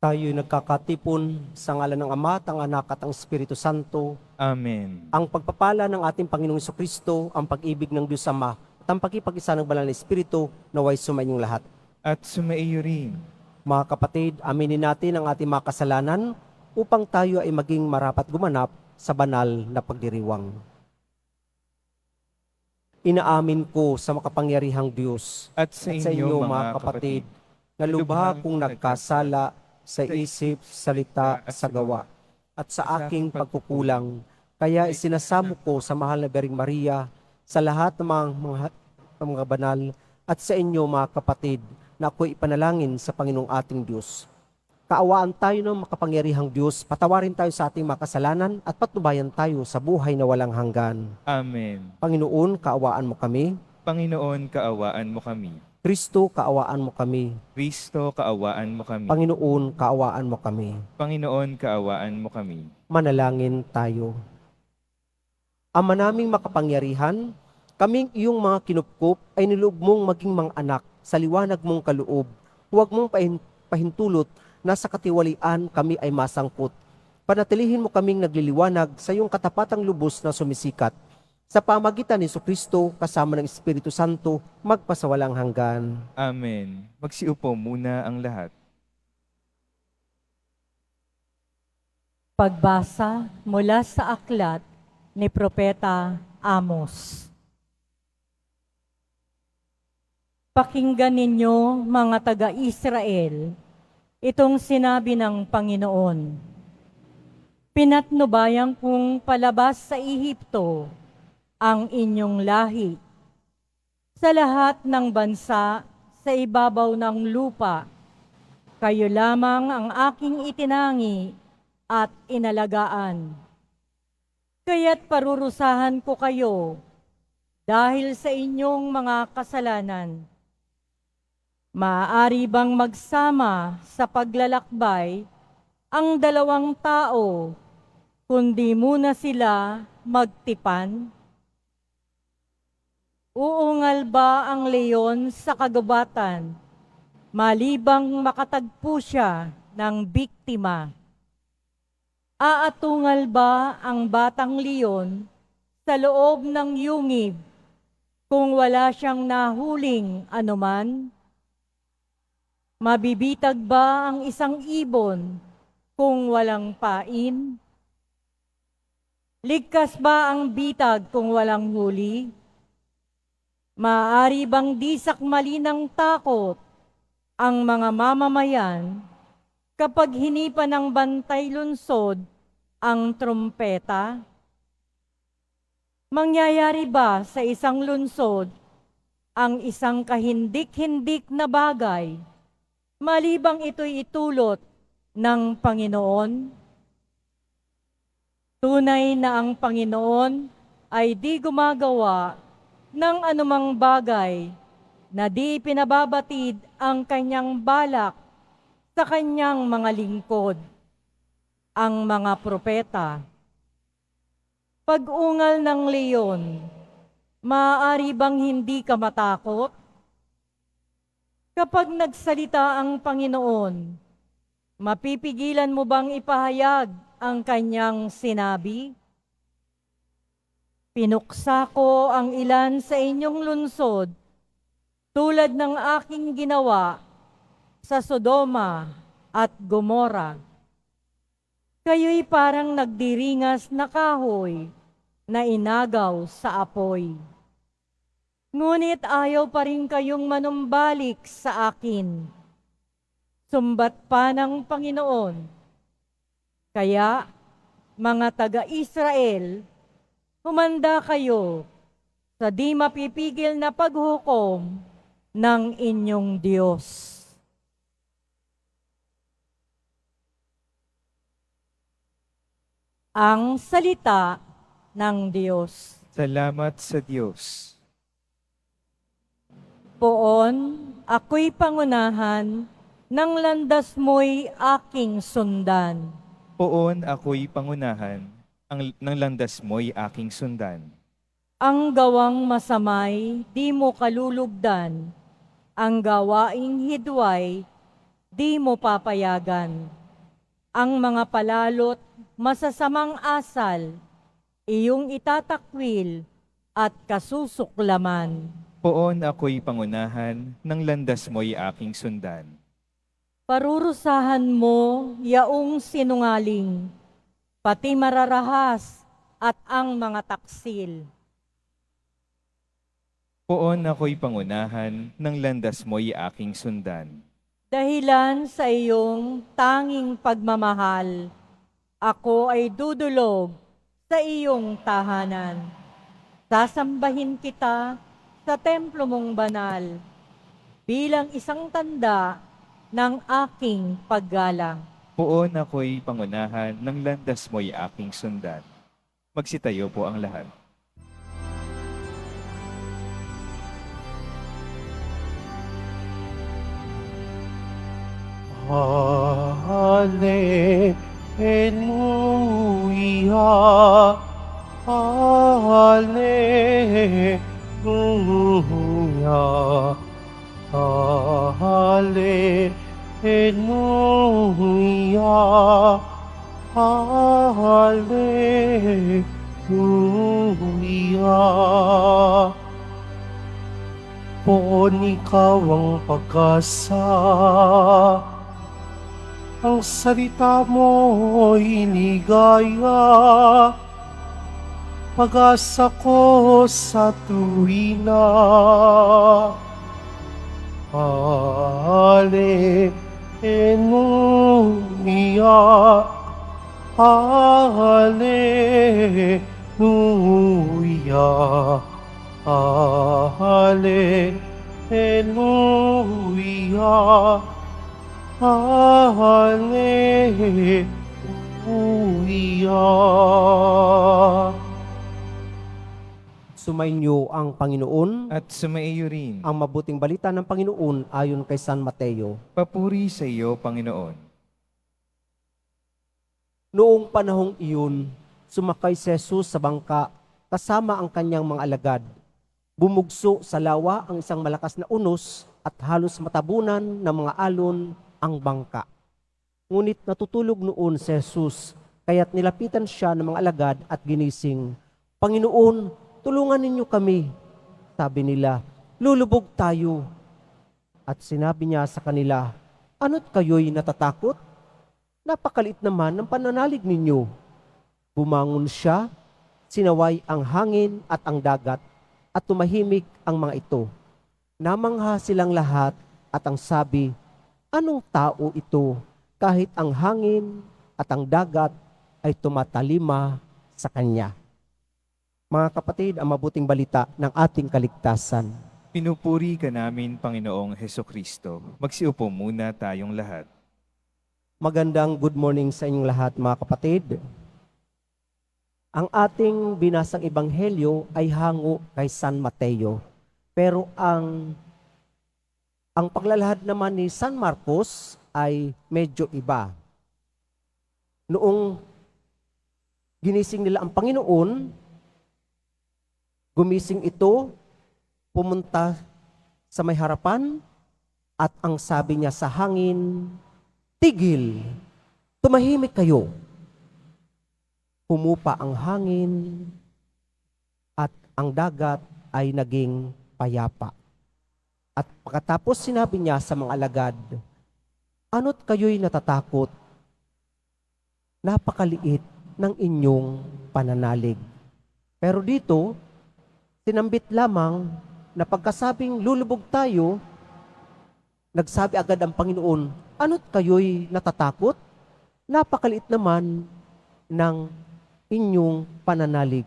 Tayo'y nagkakatipon sa ngalan ng Ama, at ang Anak at ang Espiritu Santo. Amen. Ang pagpapala ng ating Panginoong Jesucristo, ang pag-ibig ng Diyos Ama, at ang pakipag-isa ng Banal na Espiritu, naway sumainyong lahat. At sumaiyo rin. Mga kapatid, aminin natin ang ating mga kasalanan upang tayo ay maging marapat gumanap sa banal na pagdiriwang. Inaamin ko sa makapangyarihang Diyos At sa inyo, mga kapatid, na lubha kong nagkasala sa isip, salita, sa gawa, at sa aking pagkukulang. Kaya isinasamo ko sa mahal na Bering Maria, sa lahat ng mga banal, at sa inyo mga kapatid, na ako'y ipanalangin sa Panginoong ating Diyos. Kaawaan tayo ng makapangyarihang Diyos, patawarin tayo sa ating mga kasalanan, at patnubayan tayo sa buhay na walang hanggan. Amen. Panginoon, kaawaan mo kami. Panginoon, kaawaan mo kami. Kristo, kaawaan mo kami. Kristo, kaawaan mo kami. Panginoon, kaawaan mo kami. Panginoon, kaawaan mo kami. Manalangin tayo. Ama naming makapangyarihan, kaming iyong mga kinupkup ay niloob mong maging mga anak sa liwanag mong kaloob. Huwag mong pahintulot na sa katiwalian kami ay masangkot. Panatilihin mo kaming nagliliwanag sa iyong katapatang lubos na sumisikat. Sa pamagitan ni Jesucristo kasama ng Espiritu Santo, magpasawalang hanggan. Amen. Magsiupo muna ang lahat. Pagbasa mula sa aklat ni Propeta Amos. Pakinggan ninyo, mga taga-Israel, itong sinabi ng Panginoon. Pinatnubayan kong palabas sa Ehipto ang inyong lahi. Sa lahat ng bansa, sa ibabaw ng lupa, kayo lamang ang aking itinangi at inalagaan. Kaya't parurusahan ko kayo dahil sa inyong mga kasalanan. Maaari bang magsama sa paglalakbay ang dalawang tao, kundi muna sila magtipan? Uungal ba ang leon sa kagubatan, malibang makatagpo siya ng biktima? Aatungal ba ang batang leon sa loob ng yungib kung wala siyang nahuling anuman? Mabibitag ba ang isang ibon kung walang pain? Ligkas ba ang bitag kung walang huli? Maaari bang di sakmali ng takot ang mga mamamayan kapag hinipa ng bantay lunsod ang trumpeta? Mangyayari ba sa isang lunsod ang isang kahindik-hindik na bagay, malibang ito'y itulot ng Panginoon? Tunay na ang Panginoon ay di gumagawa ng anumang bagay na di pinababatid ang kanyang balak sa kanyang mga lingkod, ang mga propeta. Pag-ungal ng leon, maaari bang hindi ka matakot? Kapag nagsalita ang Panginoon, mapipigilan mo bang ipahayag ang kanyang sinabi? Pinuksa ko ang ilan sa inyong lunsod tulad ng aking ginawa sa Sodoma at Gomora. Kayo'y parang nagdiringas na kahoy na inagaw sa apoy. Ngunit ayaw pa rin kayong manumbalik sa akin. Sumbat pa ng Panginoon. Kaya, mga taga-Israel, humanda kayo sa di mapipigil na paghukom ng inyong Diyos. Ang salita ng Diyos. Salamat sa Diyos. Poon, ako'y pangunahan, ng landas mo'y aking sundan. Poon ako'y pangunahan, ng landas mo'y aking sundan. Ang gawang masamay, di mo kalulugdan. Ang gawaing hidway, di mo papayagan. ang mga palalot masasamang asal, iyong itatakwil at kasusuklaman. Poon ako'y pangunahan, ng landas mo'y aking sundan. Parurusahan mo yaong sinungaling, pati mararahas at ang mga taksil. Poon ako'y pangunahan, ng landas mo'y aking sundan. Dahilan sa iyong tanging pagmamahal, ako ay dudulog sa iyong tahanan. Sasambahin kita sa templo mong banal bilang isang tanda ng aking paggalang. Poon ako'y pangunahan, ng landas mo'y aking sundan. Magsitayo po ang lahat. Hallelujah, Hallelujah, Hallelujah, Hallelujah. Poon ikaw ang pag-asa, ang salita mo'y ligaya, pag-asa ko sa tuwina. Hallelujah, Hallelujah, Hallelujah, Hallelujah. Sumainyo ang Panginoon. At sumaiyo rin. Ang mabuting balita ng Panginoon ayon kay San Mateo. Papuri sa iyo, Panginoon. Noong panahong iyon, sumakay si Jesus sa bangka kasama ang kanyang mga alagad. Bumugso sa lawa ang isang malakas na unos at halos matabunan ng mga alon ang bangka. Ngunit natutulog noon si Jesus, kaya't nilapitan siya ng mga alagad at ginising. Panginoon, tulungan ninyo kami. Sabi nila, lulubog tayo. At sinabi niya sa kanila, ano't kayo'y natatakot? Napakaliit naman ng pananalig ninyo. Bumangon siya, sinaway ang hangin at ang dagat, at tumahimik ang mga ito. Namangha silang lahat at ang sabi, anong tao ito kahit ang hangin at ang dagat ay tumatalima sa kanya? Mga kapatid, ang mabuting balita ng ating kaligtasan. Pinupuri ka namin, Panginoong Hesukristo. Magsiupo muna tayong lahat. Magandang good morning sa inyong lahat, mga kapatid. Ang ating binasang ebanghelyo ay hango kay San Mateo. Pero ang paglalahad naman ni San Marcos ay medyo iba. Noong ginising nila ang Panginoon, gumising ito, pumunta sa may harapan, at ang sabi niya sa hangin, tigil, tumahimik kayo. Humupa ang hangin at ang dagat ay naging payapa. At pagkatapos sinabi niya sa mga alagad, ano't kayo'y natatakot? Napakaliit ng inyong pananalig. Pero dito, sinambit lamang na pagkasabing lulubog tayo, nagsabi agad ang Panginoon, ano't kayo'y natatakot? Napakaliit naman ng inyong pananalig.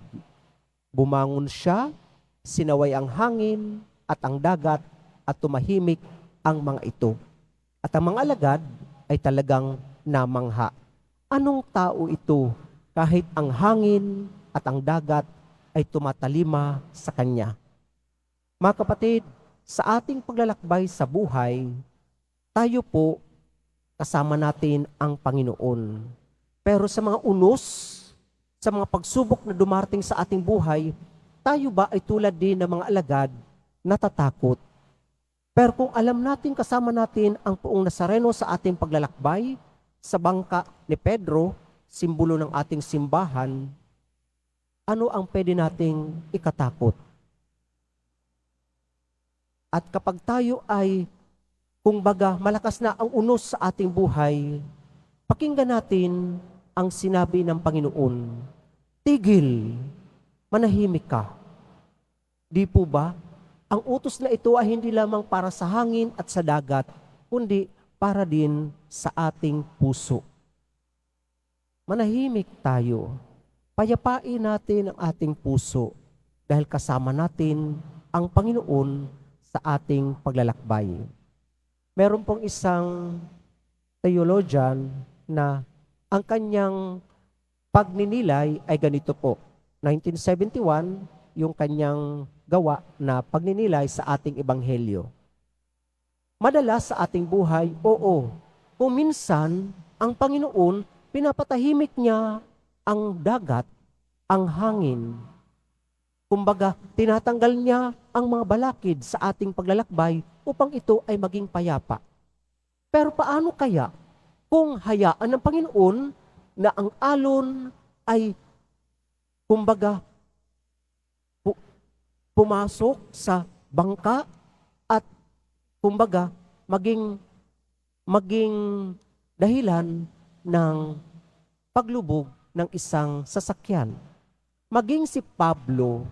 Bumangon siya, sinaway ang hangin at ang dagat at tumahimik ang mga ito. At ang mga alagad ay talagang namangha. Anong tao ito kahit ang hangin at ang dagat ay tumatalima sa kanya? Mga kapatid, sa ating paglalakbay sa buhay, tayo po kasama natin ang Panginoon. Pero sa mga unos, sa mga pagsubok na dumarating sa ating buhay, tayo ba ay tulad din ng mga alagad, natatakot? Pero kung alam natin kasama natin ang Poong Nazareno sa ating paglalakbay, sa bangka ni Pedro, simbolo ng ating simbahan, ano ang pwede nating ikatakot? At kapag tayo ay, kung baga, malakas na ang unos sa ating buhay, pakinggan natin ang sinabi ng Panginoon, tigil, manahimik ka. Di po ba? Ang utos na ito ay hindi lamang para sa hangin at sa dagat, kundi para din sa ating puso. Manahimik tayo. Payapain natin ang ating puso dahil kasama natin ang Panginoon sa ating paglalakbay. Meron pong isang theologian na ang kanyang pagninilay ay ganito po. 1971, yung kanyang gawa na pagninilay sa ating ebanghelyo. Madalas sa ating buhay, oo, kung minsan ang Panginoon pinapatahimik niya ang dagat, ang hangin. Kumbaga, tinatanggal niya ang mga balakid sa ating paglalakbay upang ito ay maging payapa. Pero paano kaya kung hayaan ng Panginoon na ang alon ay kumbaga pumasok sa bangka at kumbaga maging dahilan ng paglubog ng isang sasakyan. Maging si Pablo,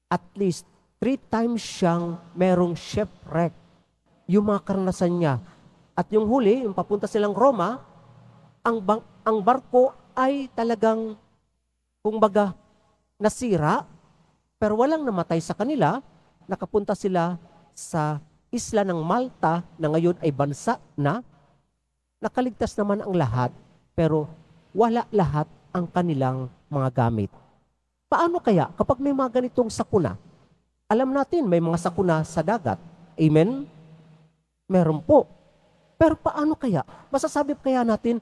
at least 3 times siyang merong shipwreck. Yung mga karanasan niya. At yung huli, yung papunta silang Roma, ang barko ay talagang kumbaga nasira, pero walang namatay sa kanila. Nakapunta sila sa isla ng Malta na ngayon ay bansa na. Nakaligtas naman ang lahat, pero wala lahat ang kanilang mga gamit. Paano kaya kapag may mga ganitong sakuna? Alam natin may mga sakuna sa dagat. Amen? Meron po. Pero paano kaya? Masasabi kaya natin,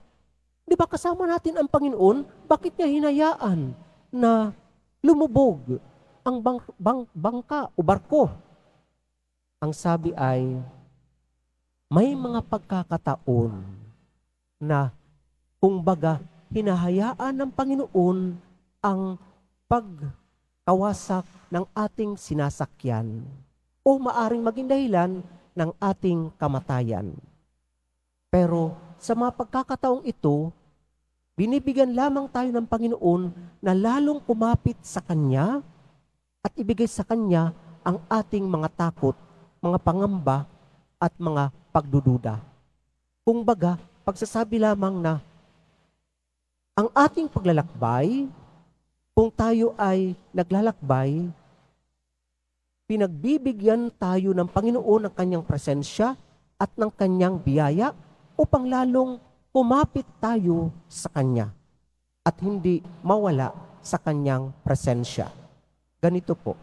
di ba kasama natin ang Panginoon? Bakit niya hinayaan na lumubog ang bangka o barko? Ang sabi ay, may mga pagkakataon na kung baga hinahayaan ng Panginoon ang pagkawasak ng ating sinasakyan o maaring maging dahilan ng ating kamatayan. Pero sa mga pagkakataong ito, binibigyan lamang tayo ng Panginoon na lalong kumapit sa Kanya at ibigay sa Kanya ang ating mga takot, mga pangamba at mga pagdududa. Kung baga, pagsasabi lamang na ang ating paglalakbay, kung tayo ay naglalakbay, pinagbibigyan tayo ng Panginoon ng Kanyang presensya at ng Kanyang biyaya upang lalong kumapit tayo sa Kanya at hindi mawala sa Kanyang presensya. Ganito po,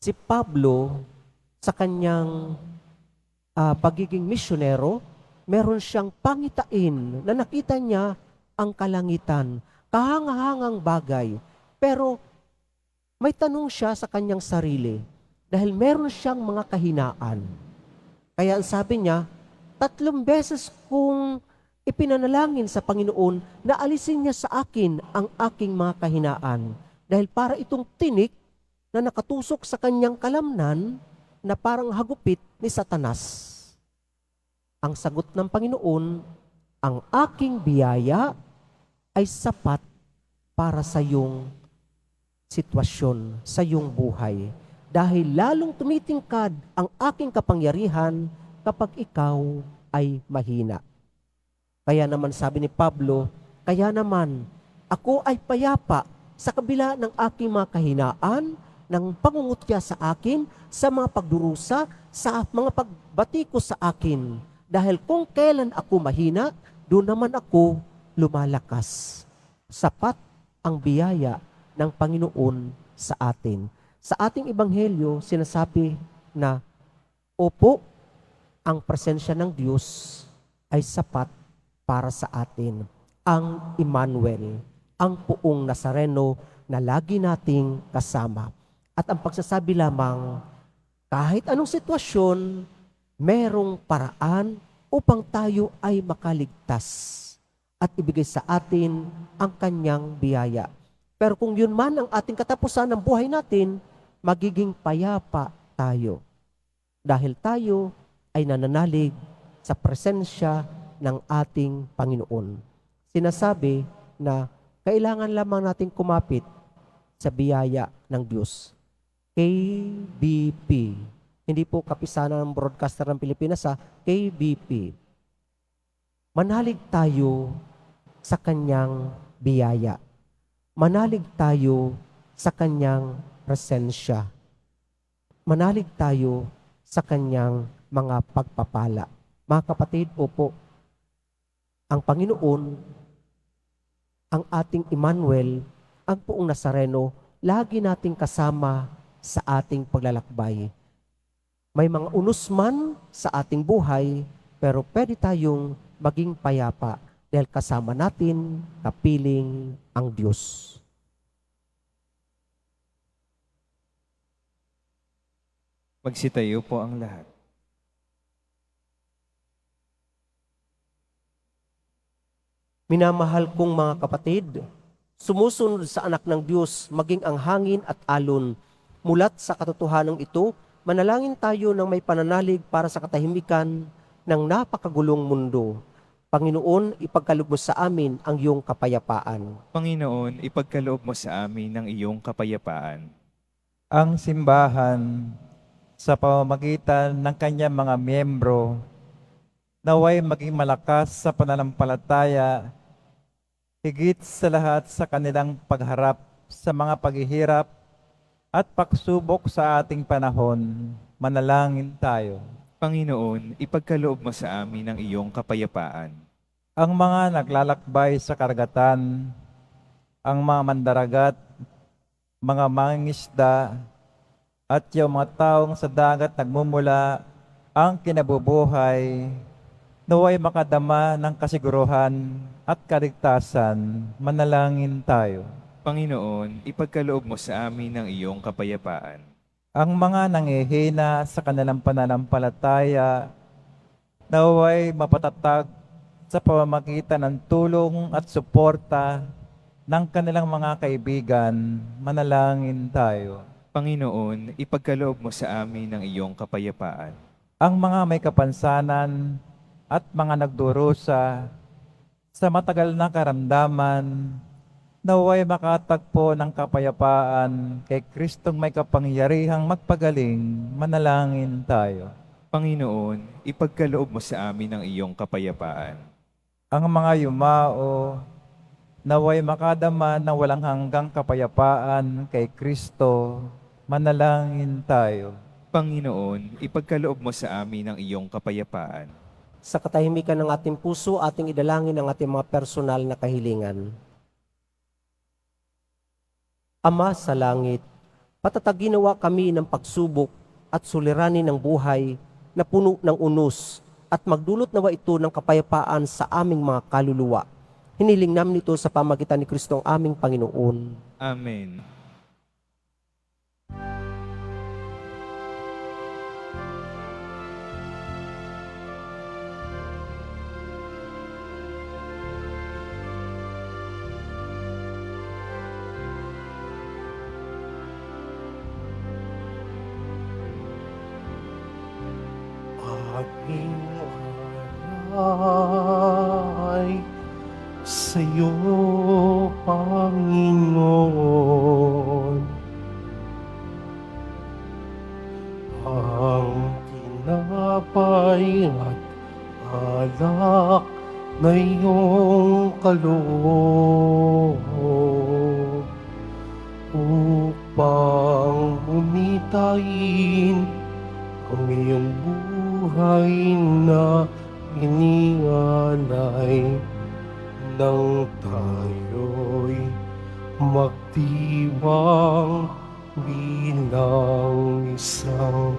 si Pablo sa kanyang pagiging misyonero, meron siyang pangitain na nakita niya ang kalangitan, kahangahangang bagay. Pero may tanong siya sa kanyang sarili dahil meron siyang mga kahinaan. Kaya ang sabi niya, 3 beses kong ipinanalangin sa Panginoon na alisin niya sa akin ang aking mga kahinaan. Dahil para itong tinik na nakatusok sa kanyang kalamnan na parang hagupit ni Satanas. Ang sagot ng Panginoon, ang aking biyaya ay sapat para sa iyong sitwasyon, sa iyong buhay. Dahil lalong tumitingkad ang aking kapangyarihan kapag ikaw ay mahina. Kaya naman sabi ni Pablo, kaya naman ako ay payapa sa kabila ng aking mga kahinaan, ng pangungutya sa akin, sa mga pagdurusa, sa mga pagbatiko sa akin. Dahil kung kailan ako mahina, doon naman ako lumalakas. Sapat ang biyaya ng Panginoon sa atin. Sa ating ebanghelyo, sinasabi na, opo, ang presensya ng Diyos ay sapat para sa atin. Ang Emmanuel, ang Poong Nazareno na lagi nating kasama. At ang pagsasabi lamang, kahit anong sitwasyon, merong paraan upang tayo ay makaligtas at ibigay sa atin ang kanyang biyaya. Pero kung yun man ang ating katapusan ng buhay natin, magiging payapa tayo. Dahil tayo ay nananalig sa presensya ng ating Panginoon. Sinasabi na kailangan lamang nating kumapit sa biyaya ng Diyos. KBP. Hindi po kapisanan ng broadcaster ng Pilipinas, KBP. Manalig tayo sa kanyang biyaya. Manalig tayo sa kanyang presensya. Manalig tayo sa kanyang mga pagpapala. Mga kapatid, opo, ang Panginoon, ang ating Emmanuel, ang Poong Nazareno, lagi nating kasama sa ating paglalakbay. May mga unos man sa ating buhay, pero pwede tayong maging payapa dahil kasama natin kapiling ang Diyos. Magsitayo po ang lahat. Minamahal kong mga kapatid, sumusunod sa anak ng Diyos, maging ang hangin at alon. Mulat sa katotohanan ito, manalangin tayo ng may pananalig para sa katahimikan ng napakagulong mundo. Panginoon, ipagkaloob mo sa amin ang iyong kapayapaan. Panginoon, ipagkaloob mo sa amin ng iyong kapayapaan. Ang simbahan sa pamamagitan ng kanyang mga miyembro naway maging malakas sa pananampalataya, higit sa lahat sa kanilang pagharap sa mga paghihirap at pagsubok sa ating panahon. Manalangin tayo. Panginoon, ipagkaloob mo sa amin ang iyong kapayapaan. Ang mga naglalakbay sa karagatan, ang mga mandaragat, mga mangingisda, at yung mga taong sa dagat nagmumula ang kinabubuhay, naway makadama ng kasiguruhan at kaligtasan. Manalangin tayo. Panginoon, ipagkaloob mo sa amin ang iyong kapayapaan. Ang mga nanghihina sa kanilang pananampalataya, naway mapatatag sa pamamagitan ng tulong at suporta ng kanilang mga kaibigan. Manalangin tayo. Panginoon, ipagkaloob mo sa amin ang iyong kapayapaan. Ang mga may kapansanan at mga nagdurusa sa matagal na karamdaman, naway makatagpo ng kapayapaan kay Kristong may kapangyarihang magpagaling. Manalangin tayo. Panginoon, ipagkaloob mo sa amin ang iyong kapayapaan. Ang mga yumao, naway makadama ng walang hanggang kapayapaan kay Kristo. Manalangin tayo. Panginoon, ipagkaloob mo sa amin ang iyong kapayapaan. Sa katahimikan ng ating puso, ating idalangin ang ating mga personal na kahilingan. Ama sa langit, patataginawa kami ng pagsubok at suliranin ng buhay na puno ng unos at magdulot nawa ito ng kapayapaan sa aming mga kaluluwa. Hiniling namin ito sa pamagitan ni Kristo ang aming Panginoon. Amen. Aking alay sa'yo, Panginoon, ang tinapay at alak na iyong kaloob upang humitain ang iyong buhay na inialay nang tayo'y magdiwang bilang isang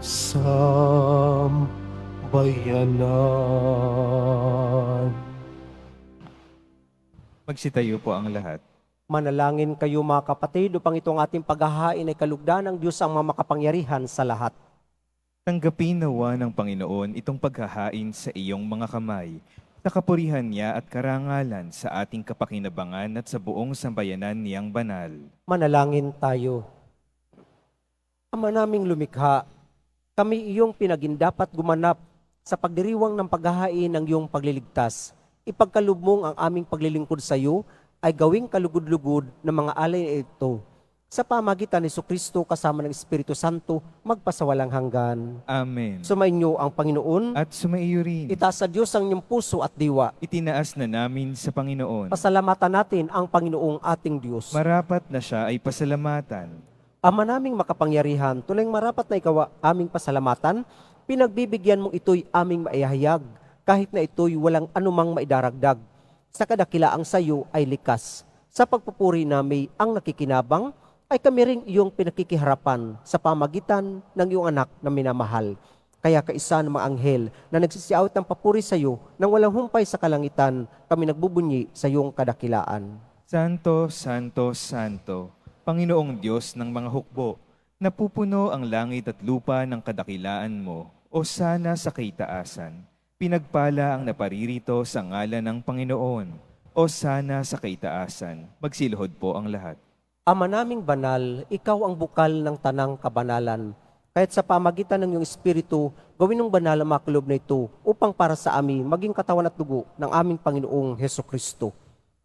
sambayanan. Magsitayo po ang lahat. Manalangin kayo mga kapatid upang itong ating paghahain ay kalugdan ng Diyos ang mga makapangyarihan sa lahat. Tanggapin nawa ng Panginoon itong paghahain sa iyong mga kamay, sa kapurihan niya at karangalan sa ating kapakinabangan at sa buong sambayanan niyang banal. Manalangin tayo. Ama naming lumikha, kami iyong pinagindapat gumanap sa pagdiriwang ng paghahain ng iyong pagliligtas. Ipagkaloob mong ang aming paglilingkod sa iyo ay gawing kalugod-lugod ng mga alay na ito. Sa pamagitan ni Kristo kasama ng Espiritu Santo, magpasawalang hanggan. Amen. Sumainyo ang Panginoon. At sumaiyo rin, Itaas sa Diyos ang inyong puso at diwa. itinaas na namin sa Panginoon. Pasalamatan natin ang Panginoong ating Diyos. Marapat na siya ay pasalamatan. Ama naming makapangyarihan, tulang marapat na ikaw aming pasalamatan, pinagbibigyan mong ito'y aming maihayag, kahit na ito'y walang anumang maidaragdag. Sa kadakilaang sayo ay likas. Sa pagpupuri namin ang nakikinabang, ay kami ring iyong pinakikiharapan sa pamagitan ng iyong anak na minamahal. Kaya kaisa ng mga anghel na nagsisiawit ng papuri sa iyo nang walang humpay sa kalangitan, kami nagbubunyi sa iyong kadakilaan. Santo, Santo, Santo, Panginoong Diyos ng mga hukbo, napupuno ang langit at lupa ng kadakilaan mo, o sana sa kaitaasan. Pinagpala ang naparirito sa ngalan ng Panginoon, o sana sa kaitaasan. Magsiluhod po ang lahat. Ama naming banal, ikaw ang bukal ng tanang kabanalan. Kahit sa pamagitan ng iyong Espiritu, gawin ng banal ang mga kulob na ito upang para sa amin maging katawan at dugo ng aming Panginoong Heso Kristo.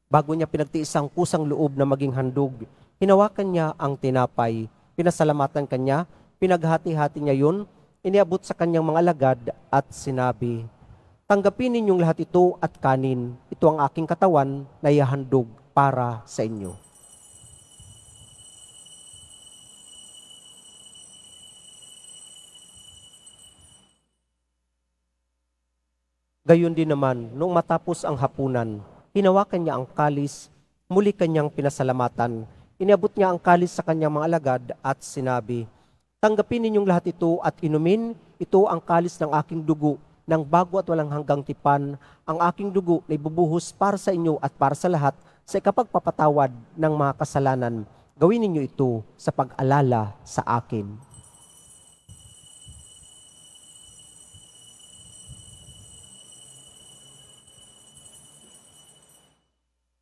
Bago niya pinagtiis ang kusang loob na maging handog, hinawakan niya ang tinapay, pinasalamatan kanya, pinaghati-hati niya yun, iniabot sa kanyang mga alagad at sinabi, "Tanggapin ninyong lahat ito at kanin, ito ang aking katawan na ihahandog para sa inyo." Gayon din naman, noong matapos ang hapunan, hinawakan niya ang kalis, muli kanyang pinasalamatan. Iniabot niya ang kalis sa kanyang mga alagad at sinabi, "Tanggapin ninyong lahat ito at inumin, ito ang kalis ng aking dugo, ng bago at walang hanggang tipan, ang aking dugo na ibubuhos para sa inyo at para sa lahat sa ikapagpapatawad ng mga kasalanan. Gawin ninyo ito sa pag-alala sa akin."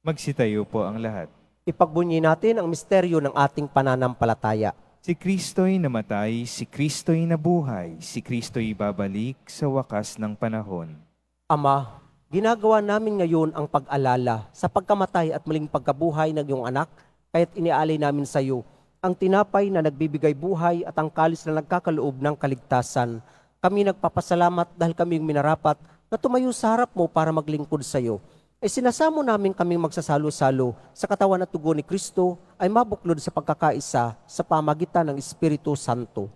Magsitayo po ang lahat. Ipagbunyi natin ang misteryo ng ating pananampalataya. Si Kristo'y namatay, si Kristo'y nabuhay, si Kristo'y babalik sa wakas ng panahon. Ama, ginagawa namin ngayon ang pag-alala sa pagkamatay at muling pagkabuhay ng iyong anak, kaya't inialay namin sa iyo ang tinapay na nagbibigay buhay at ang kalis na nagkakaloob ng kaligtasan. Kami nagpapasalamat dahil kami minarapat na tumayo sa harap mo para maglingkod sa iyo. Sinasamo namin kaming magsasalo-salo sa katawan at dugo ni Kristo ay mabuklod sa pagkakaisa sa pamagitan ng Espiritu Santo.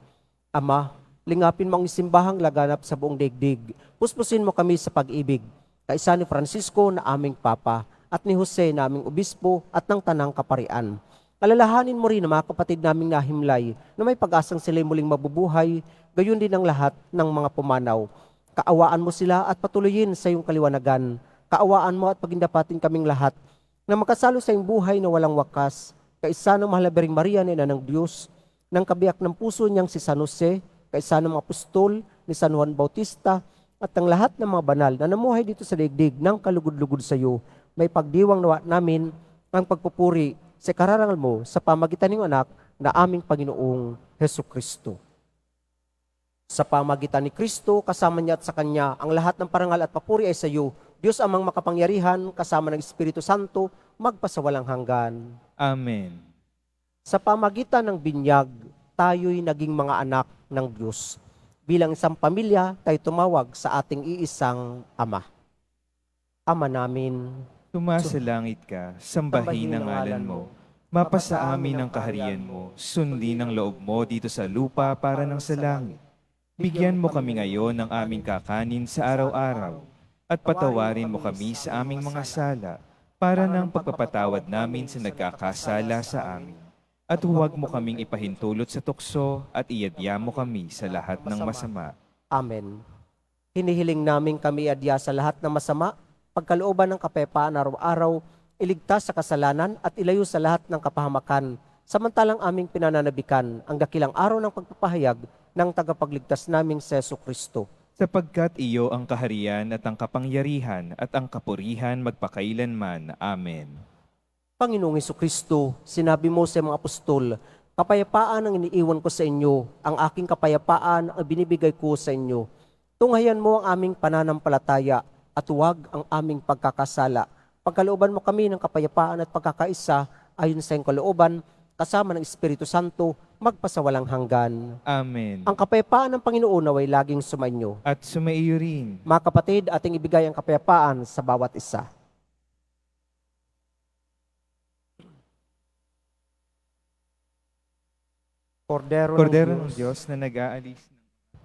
Ama, lingapin mo ang isimbahang laganap sa buong daigdig. Puspusin mo kami sa pag-ibig. Kaisa ni Francisco na aming Papa at ni Jose na aming Obispo at ng Tanang Kaparian. Alalahanin mo rin ang mga kapatid naming nahimlay na may pag-asang sila'y muling mabubuhay, gayon din ang lahat ng mga pumanaw. Kaawaan mo sila at patuloyin sa iyong kaliwanagan. Kaawaan mo at pagindapatin kaming lahat na makasalo sa iyong buhay na walang wakas, kaisa ng mahal na Birheng Maria na ina ng Diyos, ng kabiyak ng puso niyang si San Jose, kaisa ng mga apostol ni San Juan Bautista, at ang lahat ng mga banal na namuhay dito sa daigdig ng kalugod-lugod sa iyo, may pagdiwang nawa namin ang pagpupuri sa kararangal mo sa pamagitan ng anak na aming Panginoong Heso Kristo. Sa pamagitan ni Kristo, kasama niya at sa Kanya, ang lahat ng parangal at papuri ay sa iyo, Diyos amang makapangyarihan, kasama ng Espiritu Santo, magpasawalang hanggan. Amen. Sa pamagitan ng binyag, tayo'y naging mga anak ng Diyos. Bilang isang pamilya, tayo tumawag sa ating iisang Ama. Ama namin, Sumasalangit ka, sambahin ang ngalan mo. Mapasa amin ang kaharian mo, sundin ang loob mo dito sa lupa para ng sa langit. Bigyan mo kami ngayon ng aming kakanin sa araw-araw, at patawarin mo kami sa aming mga sala, para ng pagpapatawad namin sa nagkakasala sa amin. At huwag mo kaming ipahintulot sa tukso, at iadya mo kami sa lahat ng masama. Amen. Hinihiling namin kami adya sa lahat ng masama, pagkalooban ng kapayapaan araw-araw, iligtas sa kasalanan at ilayo sa lahat ng kapahamakan, samantalang aming pinananabikan ang dakilang araw ng pagpapahayag ng tagapagligtas naming si Jesucristo. Sapagkat iyo ang kaharian at ang kapangyarihan at ang kapurihan magpakailanman. Amen. Panginoong Jesucristo, sinabi mo sa mga apostol, kapayapaan ang iniiwan ko sa inyo, ang aking kapayapaan ang binibigay ko sa inyo. Tunghayan mo ang aming pananampalataya at huwag ang aming pagkakasala. Pagkalooban mo kami ng kapayapaan at pagkakaisa ayon sa iyong kalooban, kasama ng Espiritu Santo, magpasawalang hanggan. Amen. Ang kapayapaan ng Panginoon naway laging sumainyo. At sumaiyo rin. Mga kapatid, ating ibigay ang kapayapaan sa bawat isa. Kordero Kordero ng Diyos na nag-aalis ng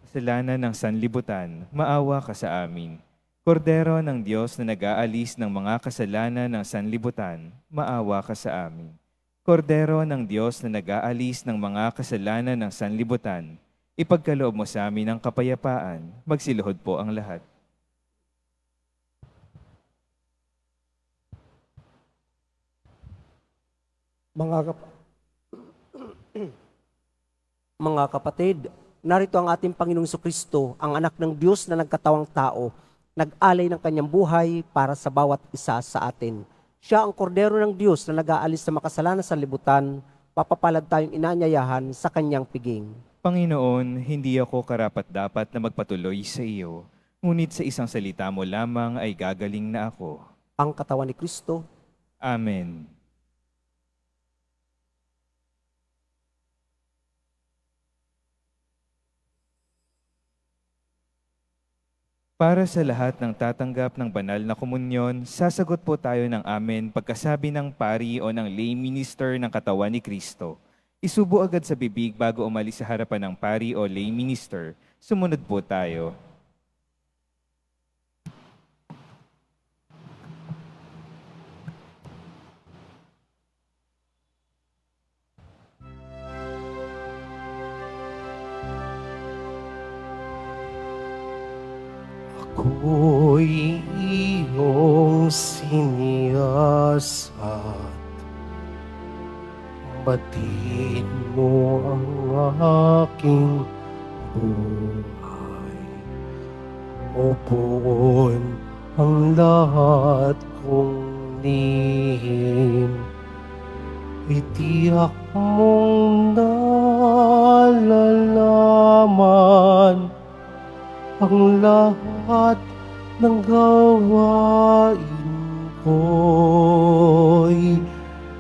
kasalanan ng sanlibutan, maawa ka sa amin. Kordero ng Diyos na nag-aalis ng mga kasalanan ng sanlibutan, maawa ka sa amin. Kordero ng Diyos na nag-aalis ng mga kasalanan ng sanlibutan, ipagkaloob mo sa amin ang kapayapaan, magsiluhod po ang lahat. Mga kapatid, narito ang ating Panginoong Jesucristo, ang anak ng Diyos na nagkatawang tao, nag-alay ng kanyang buhay para sa bawat isa sa atin. Siya ang kordero ng Diyos na nag-aalis sa makasalanan sa libutan, papapalad tayong inaanyayahan sa kanyang piging. Panginoon, hindi ako karapat-dapat na magpatuloy sa iyo, ngunit sa isang salita mo lamang ay gagaling na ako. Ang katawan ni Kristo. Amen. Para sa lahat ng tatanggap ng banal na komunyon, sasagot po tayo ng amen pagkasabi ng pari o ng lay minister ng katawan ni Kristo. Isubo agad sa bibig bago umalis sa harapan ng pari o lay minister. Sumunod po tayo. Ako'y iyong siniyasat, batid mo ang aking buhay. Upon ang lahat kong lihim, itiyak mong nalalaman ang lahat ng gawain ko'y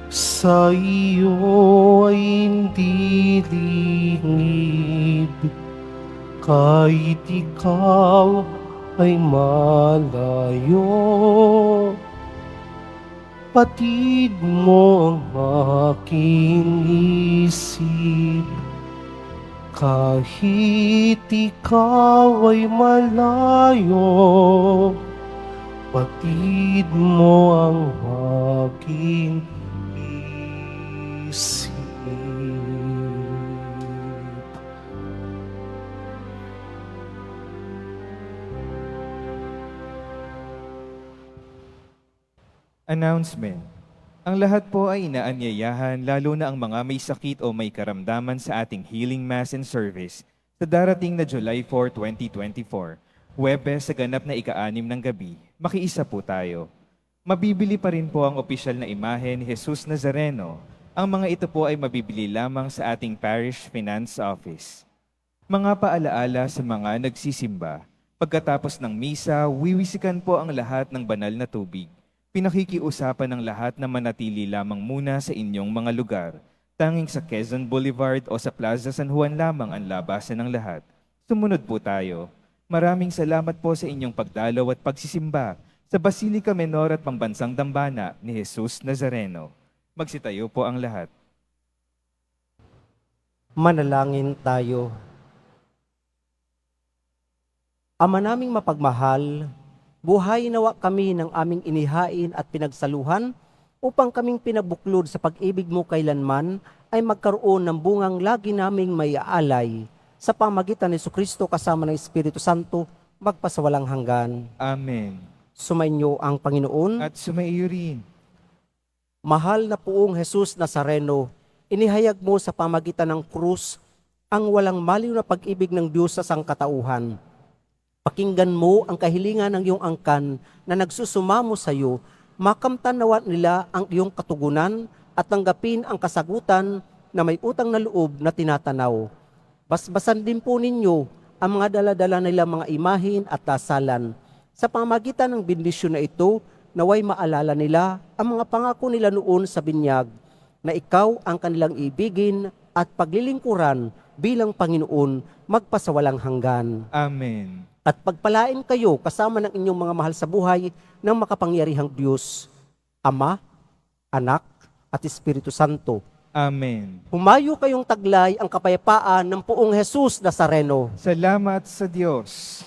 sa iyo ay hindi lingid, kahit ikaw ay malayo. Patid mo ang aking isip, kahit ikaw ay malayo. Patid mo ang aking isip. Announcement. Ang lahat po ay inaanyayahan, lalo na ang mga may sakit o may karamdaman sa ating Healing Mass and Service sa darating na July 4, 2024, Huwebes sa ganap na ika-6 ng gabi. Makiisa po tayo. Mabibili pa rin po ang opisyal na imahe ni Jesus Nazareno. Ang mga ito po ay mabibili lamang sa ating Parish Finance Office. Mga paalaala sa mga nagsisimba. Pagkatapos ng misa, wiwisikan po ang lahat ng banal na tubig. Pinakikiusapan ng lahat na manatili lamang muna sa inyong mga lugar. Tanging sa Quezon Boulevard o sa Plaza San Juan lamang ang labasan ng lahat. Sumunod po tayo. Maraming salamat po sa inyong pagdalaw at pagsisimba sa Basilica Menor at Pambansang Dambana ni Jesus Nazareno. Magsitayo po ang lahat. Manalangin tayo. Ama naming mapagmahal, buhay nawa kami ng aming inihain at pinagsaluhan upang kaming pinabuklod sa pag-ibig mo kailanman ay magkaroon ng bungang lagi naming may aalay sa pamagitan ni Jesucristo kasama ng Espiritu Santo magpasawalang hanggan. Amen. Sumainyo ang Panginoon. At sumaiyo rin. Mahal na Poong Jesus Nazareno, Inihayag mo sa pamagitan ng krus ang walang maliw na pag-ibig ng Diyos sa sangkatauhan. Pakinggan mo ang kahilingan ng iyong angkan na nagsusumamo sa iyo, makamtan nawa nila ang iyong katugunan at tanggapin ang kasagutan na may utang na loob na tinatanaw. Basbasan din po ninyo ang mga daladala nila mga imahin at dasalan. Sa pamagitan ng bendisyon na ito, naway maalala nila ang mga pangako nila noon sa binyag, na ikaw ang kanilang ibigin at paglilingkuran bilang Panginoon magpasawalang hanggan. Amen. At pagpalain kayo kasama ng inyong mga mahal sa buhay ng makapangyarihang Diyos, Ama, Anak, at Espiritu Santo. Amen. Humayo kayong taglay ang kapayapaan ng Poong Jesus Nazareno. Salamat sa Diyos.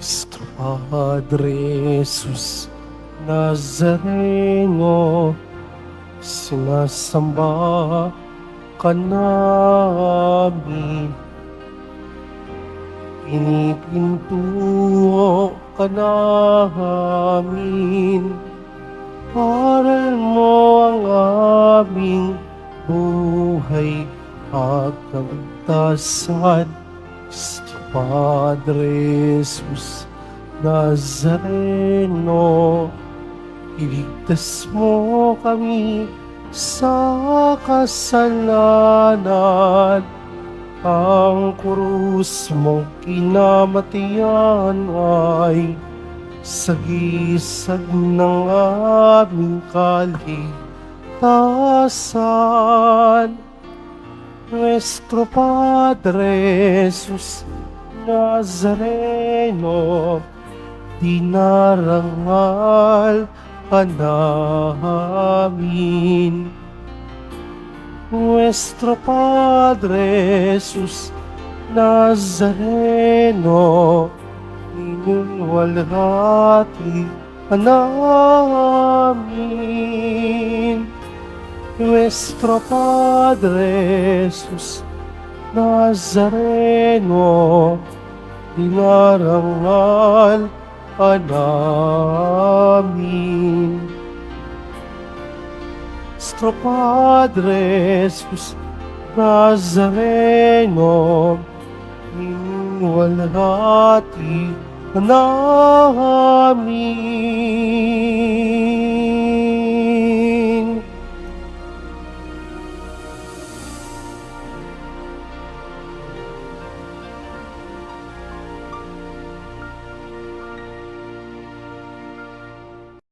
Nuestro Padre Jesus Nazareno, sinasamba ka namin. Pinipintuho ka namin. Aral mo ang aming buhay at kaligtasan. Nuestro Padre Jesus Nazareno, iligtas mo kami sa kasalanan. Ang krus mong kinamatian ay sagisag ng aming kaligtasan. Nuestro Padre Jesus Nazareno, dinarangal ka namin. Nuestro Padre Jesus Nazareno, inuwalhati ka namin. Nuestro Padre Jesus Nazareno, dinarangal ka namin. Nuestro Padre Jesus Nazareno, inuwalhati ka namin.